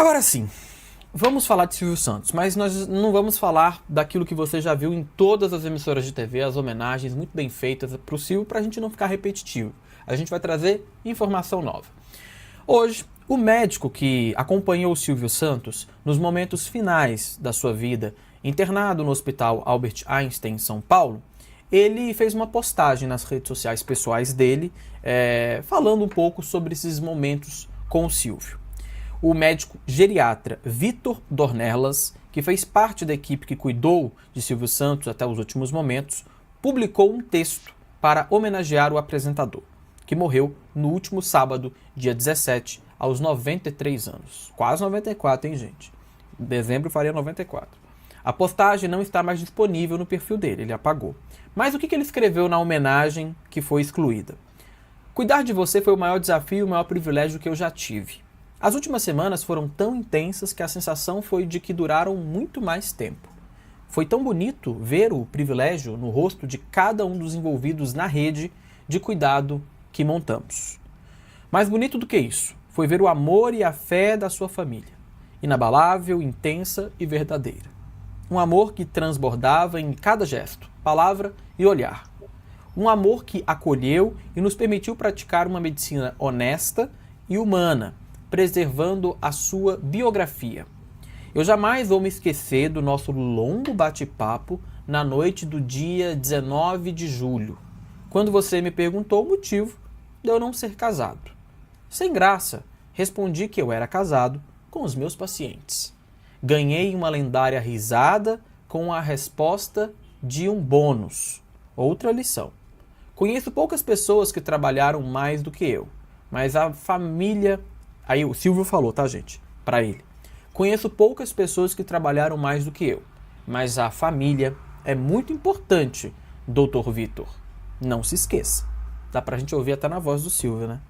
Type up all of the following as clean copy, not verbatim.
Agora sim, vamos falar de Silvio Santos, mas nós não vamos falar daquilo que você já viu em todas as emissoras de TV, as homenagens muito bem feitas para o Silvio, para a gente não ficar repetitivo. A gente vai trazer informação nova. Hoje, o médico que acompanhou o Silvio Santos nos momentos finais da sua vida, internado no Hospital Albert Einstein, em São Paulo, ele fez uma postagem nas redes sociais pessoais dele, falando um pouco sobre esses momentos com o Silvio. O médico geriatra Vitor Dornelas, que fez parte da equipe que cuidou de Silvio Santos até os últimos momentos, publicou um texto para homenagear o apresentador, que morreu no último sábado, dia 17, aos 93 anos. Quase 94, hein, gente? Em dezembro faria 94. A postagem não está mais disponível no perfil dele, ele apagou. Mas o que ele escreveu na homenagem que foi excluída? Cuidar de você foi o maior desafio e o maior privilégio que eu já tive. As últimas semanas foram tão intensas que a sensação foi de que duraram muito mais tempo. Foi tão bonito ver o privilégio no rosto de cada um dos envolvidos na rede de cuidado que montamos. Mais bonito do que isso, foi ver o amor e a fé da sua família. Inabalável, intensa e verdadeira. Um amor que transbordava em cada gesto, palavra e olhar. Um amor que acolheu e nos permitiu praticar uma medicina honesta e humana, preservando a sua biografia. Eu jamais vou me esquecer do nosso longo bate-papo na noite do dia 19 de julho, quando você me perguntou o motivo de eu não ser casado. Sem graça, respondi que eu era casado com os meus pacientes. Ganhei uma lendária risada com a resposta de um bônus. Outra lição. Conheço poucas pessoas que trabalharam mais do que eu, mas a família... Aí o Silvio falou, tá, gente? Pra ele. Conheço poucas pessoas que trabalharam mais do que eu, mas a família é muito importante, Dr. Vitor. Não se esqueça. Dá pra gente ouvir até na voz do Silvio, né?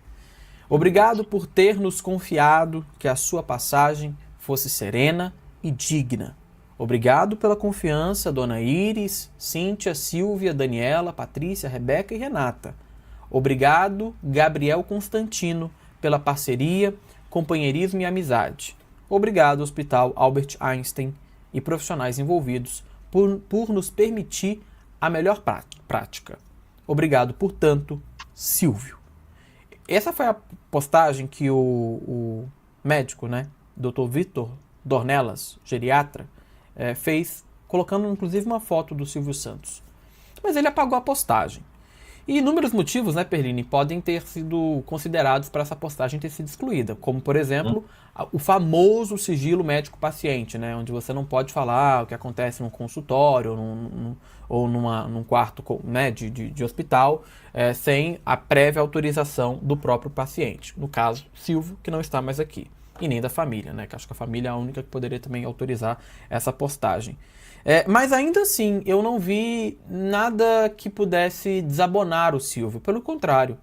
Obrigado por ter nos confiado que a sua passagem fosse serena e digna. Obrigado pela confiança, Dona Iris, Cíntia, Silvia, Daniela, Patrícia, Rebeca e Renata. Obrigado, Gabriel Constantino, pela parceria, companheirismo e amizade. Obrigado, Hospital Albert Einstein e profissionais envolvidos por nos permitir a melhor prática. Obrigado, portanto, Silvio. Essa foi a postagem que o médico, né, Dr. Vitor Dornelas, geriatra, fez, colocando inclusive uma foto do Silvio Santos. Mas ele apagou a postagem. E inúmeros motivos, né, Perline, podem ter sido considerados para essa postagem ter sido excluída, como, por exemplo, o famoso sigilo médico-paciente, né, onde você não pode falar o que acontece num consultório ou num quarto, né, de hospital, sem a prévia autorização do próprio paciente. No caso, Silvio, que não está mais aqui. E nem da família, né, que acho que a família é a única que poderia também autorizar essa postagem. Mas ainda assim, eu não vi nada que pudesse desabonar o Silvio. Pelo contrário,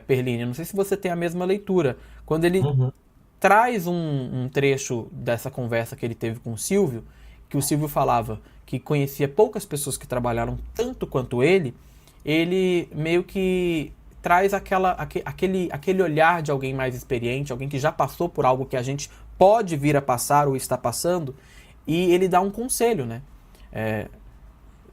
Perline, não sei se você tem a mesma leitura. Quando ele traz um trecho dessa conversa que ele teve com o Silvio, que o Silvio falava que conhecia poucas pessoas que trabalharam tanto quanto ele meio que traz aquele olhar de alguém mais experiente, alguém que já passou por algo que a gente pode vir a passar ou está passando. E ele dá um conselho, né?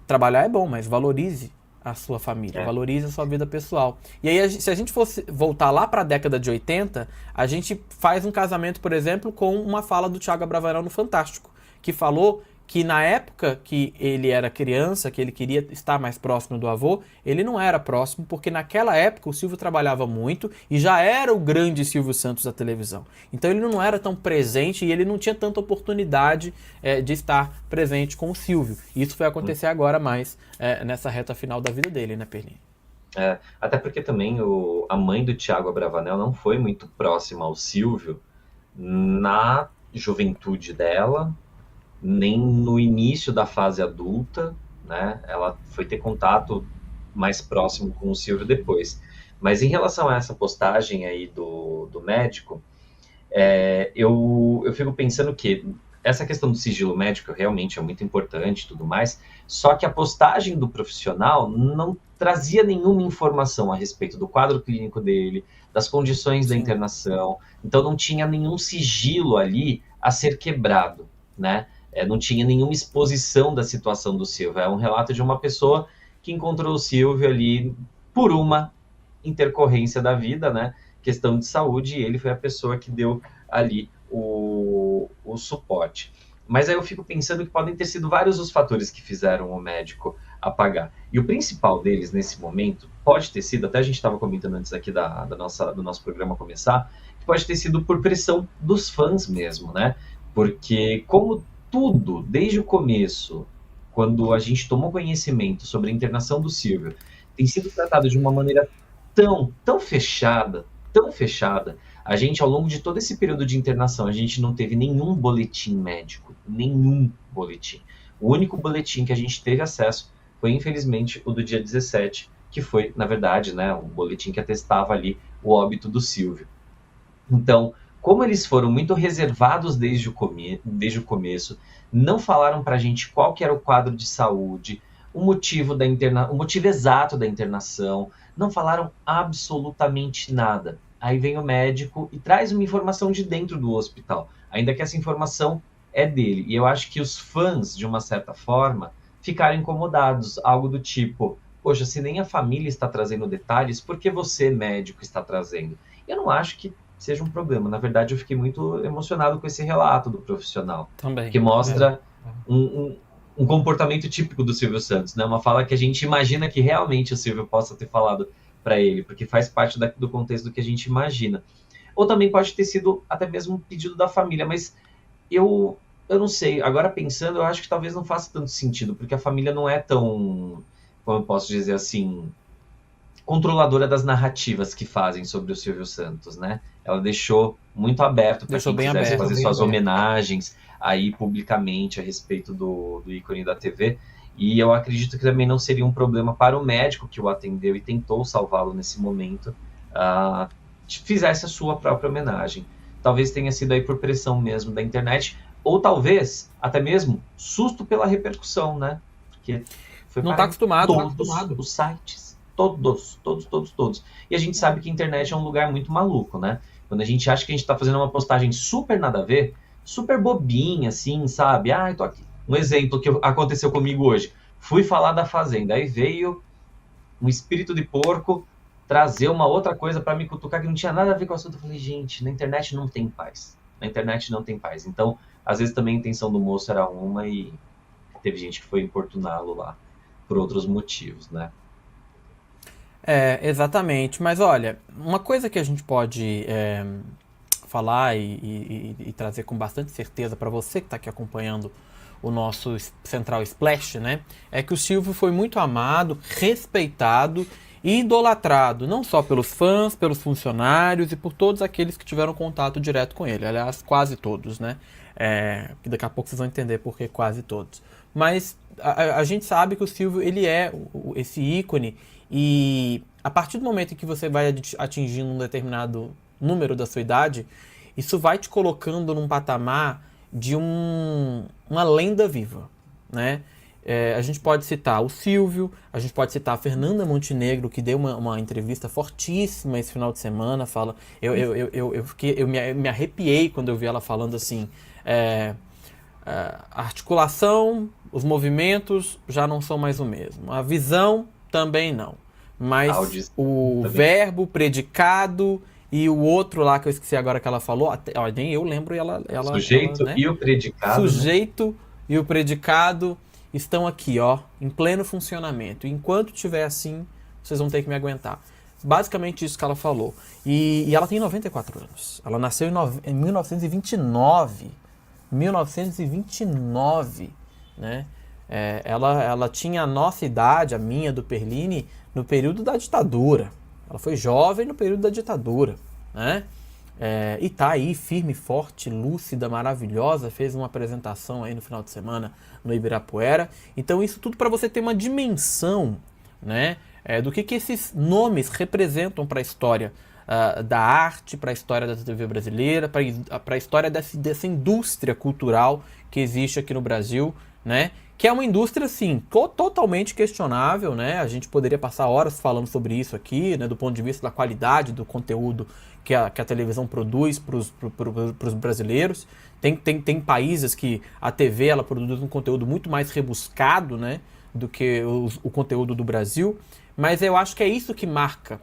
Trabalhar é bom, mas valorize a sua família, valorize a sua vida pessoal. E aí, se a gente fosse voltar lá para a década de 80, a gente faz um casamento, por exemplo, com uma fala do Thiago Abravanel no Fantástico, que falou que na época que ele era criança, que ele queria estar mais próximo do avô, ele não era próximo, porque naquela época o Silvio trabalhava muito e já era o grande Silvio Santos da televisão. Então ele não era tão presente e ele não tinha tanta oportunidade de estar presente com o Silvio. Isso foi acontecer agora mais nessa reta final da vida dele, né, Perlinha? Até porque também a mãe do Thiago Abravanel não foi muito próxima ao Silvio na juventude dela, nem no início da fase adulta, né? Ela foi ter contato mais próximo com o Silvio depois. Mas em relação a essa postagem aí do médico, eu fico pensando que essa questão do sigilo médico realmente é muito importante e tudo mais, só que a postagem do profissional não trazia nenhuma informação a respeito do quadro clínico dele, das condições da Sim. internação, então não tinha nenhum sigilo ali a ser quebrado, né? Não tinha nenhuma exposição da situação do Silvio, é um relato de uma pessoa que encontrou o Silvio ali por uma intercorrência da vida, né? Questão de saúde, e ele foi a pessoa que deu ali o suporte. Mas aí eu fico pensando que podem ter sido vários os fatores que fizeram o médico apagar. E o principal deles nesse momento pode ter sido, até a gente estava comentando antes aqui do nosso programa começar, que pode ter sido por pressão dos fãs mesmo, né? Porque como tudo, desde o começo, quando a gente tomou conhecimento sobre a internação do Silvio, tem sido tratado de uma maneira tão fechada, tão fechada. A gente, ao longo de todo esse período de internação, a gente não teve nenhum boletim médico, nenhum boletim. O único boletim que a gente teve acesso foi, infelizmente, o do dia 17, que foi, na verdade, né, um boletim que atestava ali o óbito do Silvio. Então, como eles foram muito reservados desde o começo, não falaram para a gente qual que era o quadro de saúde, o motivo exato da internação, não falaram absolutamente nada. Aí vem o médico e traz uma informação de dentro do hospital, ainda que essa informação é dele. E eu acho que os fãs, de uma certa forma, ficaram incomodados, algo do tipo, poxa, se nem a família está trazendo detalhes, por que você, médico, está trazendo? Eu não acho que seja um problema. Na verdade, eu fiquei muito emocionado com esse relato do profissional, Também. que mostra um comportamento típico do Silvio Santos, né? Uma fala que a gente imagina que realmente o Silvio possa ter falado para ele, porque faz parte do contexto do que a gente imagina. Ou também pode ter sido até mesmo um pedido da família, mas eu não sei. Agora pensando, eu acho que talvez não faça tanto sentido, porque a família não é tão, como eu posso dizer assim, controladora das narrativas que fazem sobre o Silvio Santos, né? Ela deixou muito aberto para quem quisesse fazer suas homenagens aí publicamente a respeito do ícone da TV. E eu acredito que também não seria um problema para o médico que o atendeu e tentou salvá-lo nesse momento, fizesse a sua própria homenagem. Talvez tenha sido aí por pressão mesmo da internet, ou talvez até mesmo susto pela repercussão, né? Porque foi não está acostumado. Todos os sites. Todos. E a gente sabe que a internet é um lugar muito maluco, né? Quando a gente acha que a gente tá fazendo uma postagem super nada a ver, super bobinha, assim, sabe? Ah, eu tô aqui. Um exemplo que aconteceu comigo hoje. Fui falar da Fazenda, aí veio um espírito de porco trazer uma outra coisa para me cutucar que não tinha nada a ver com o assunto. Eu falei, gente, na internet não tem paz. Na internet não tem paz. Então, às vezes também a intenção do moço era uma e teve gente que foi importuná-lo lá por outros motivos, né? Exatamente. Mas olha, uma coisa que a gente pode falar e trazer com bastante certeza para você que está aqui acompanhando o nosso Central Splash, né? É que o Silvio foi muito amado, respeitado e idolatrado, não só pelos fãs, pelos funcionários e por todos aqueles que tiveram contato direto com ele. Aliás, quase todos, né? Que daqui a pouco vocês vão entender por que quase todos. Mas a gente sabe que o Silvio, ele é esse ícone, e a partir do momento em que você vai atingindo um determinado número da sua idade, isso vai te colocando num patamar de uma lenda viva, né? A gente pode citar o Silvio, a gente pode citar a Fernanda Montenegro, que deu uma entrevista fortíssima esse final de semana. Eu me arrepiei quando eu vi ela falando assim, a articulação, os movimentos já não são mais o mesmo, a visão também não, mas o verbo, o predicado e o outro lá que eu esqueci agora que ela falou, nem eu lembro, sujeito né? E o predicado. Sujeito, né? E o predicado estão aqui, ó, em pleno funcionamento. Enquanto tiver assim, vocês vão ter que me aguentar. Basicamente isso que ela falou. E ela tem 94 anos. Ela nasceu em 1929. 1929, né? Ela tinha a nossa idade, a minha, do Perline, no período da ditadura. Ela foi jovem no período da ditadura, né? E tá aí, firme, forte, lúcida, maravilhosa. Fez uma apresentação aí no final de semana no Ibirapuera. Então isso tudo para você ter uma dimensão, né? Do que esses nomes representam para a história da arte, para a história da TV brasileira, para a história dessa indústria cultural que existe aqui no Brasil, né? Que é uma indústria, sim, totalmente questionável, né? A gente poderia passar horas falando sobre isso aqui, né? Do ponto de vista da qualidade do conteúdo que a televisão produz para os brasileiros. Tem países que a TV ela produz um conteúdo muito mais rebuscado, né? Do que o conteúdo do Brasil. Mas eu acho que é isso que marca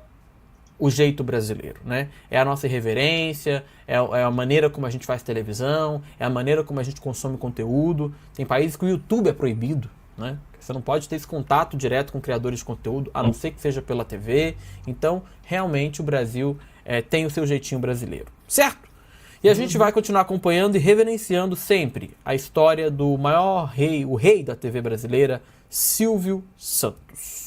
o jeito brasileiro, né? É a nossa irreverência, é a maneira como a gente faz televisão, é a maneira como a gente consome conteúdo. Tem países que o YouTube é proibido, né? Você não pode ter esse contato direto com criadores de conteúdo, a não ser que seja pela TV. Então, realmente, o Brasil tem o seu jeitinho brasileiro, certo? E a gente vai continuar acompanhando e reverenciando sempre a história do maior rei, o rei da TV brasileira, Silvio Santos.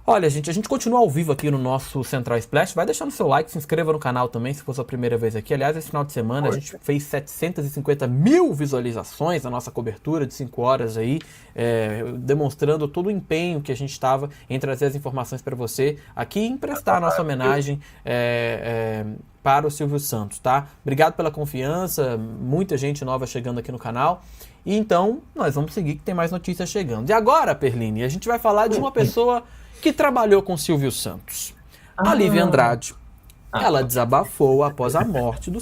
Olha, gente, a gente continua ao vivo aqui no nosso Central Splash. Vai deixando seu like, se inscreva no canal também, se for sua primeira vez aqui. Aliás, esse final de semana a gente fez 750 mil visualizações da nossa cobertura de 5 horas aí, demonstrando todo o empenho que a gente estava em trazer as informações para você aqui e emprestar a nossa homenagem para o Silvio Santos, tá? Obrigado pela confiança, muita gente nova chegando aqui no canal. E então, nós vamos seguir que tem mais notícias chegando. E agora, Perline, a gente vai falar de uma pessoa que trabalhou com Silvio Santos. A Lívia Andrade. Ela desabafou após a morte do